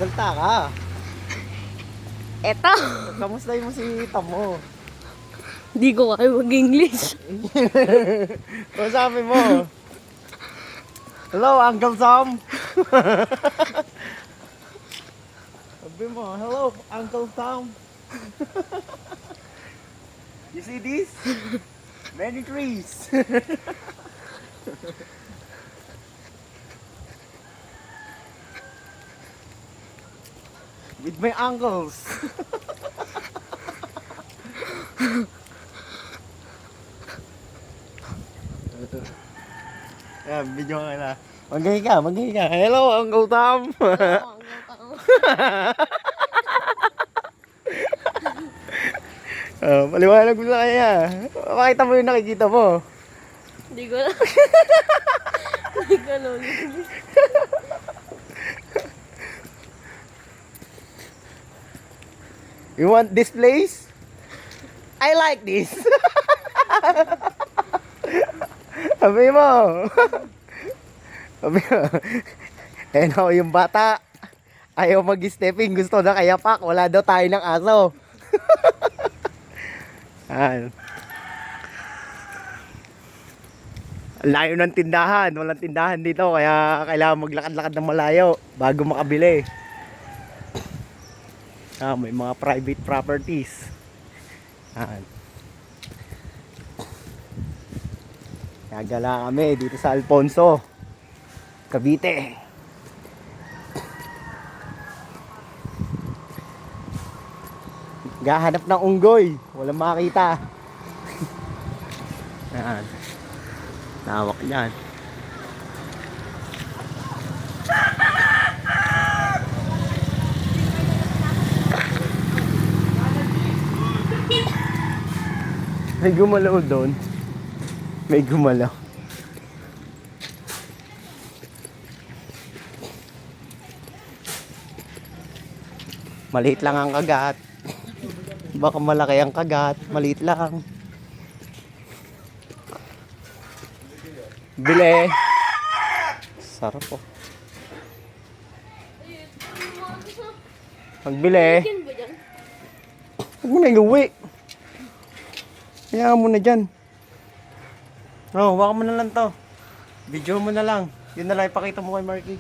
Salta ka. Eto. Kamusta mo si Tamo? Di ko kayo mag-English. Ano sabi mo? Hello, Uncle Tom. Sabi mo, hello, Uncle Tom. You see this? Many trees. With my uncles. Ayan, video ka na. Magay ka. Hello, Uncle Tom. Paliwanag mo sa kanya. Makita mo yung nakikita mo. Di ko alam. Di ko alam. You want this place? I like this. Sabi mo. Sabi mo. Eh no, yung bata. Ayaw mag-stepping. Gusto na kayapak. Wala daw tayo ng aso. Ayan. Layo ng tindahan. Walang tindahan dito. Kaya kailangan maglakad-lakad ng malayo bago makabili. May mga private properties. Ayan. Nagala kami dito sa Alfonso, Cavite. Gahanap ng unggoy. Walang makita. Ayan. Nawak yan. May gumalaw doon. May gumalaw. Maliit lang ang kagat. Baka malaki ang kagat. Maliit lang. Bili. Sarap po. Magbili. Chicken ba dyan? Huwag mo na iuwi. Kaya mo na dyan. Oh, waka mo na lang to. Video mo na lang. Yun na lang ipakita mo kay Marky.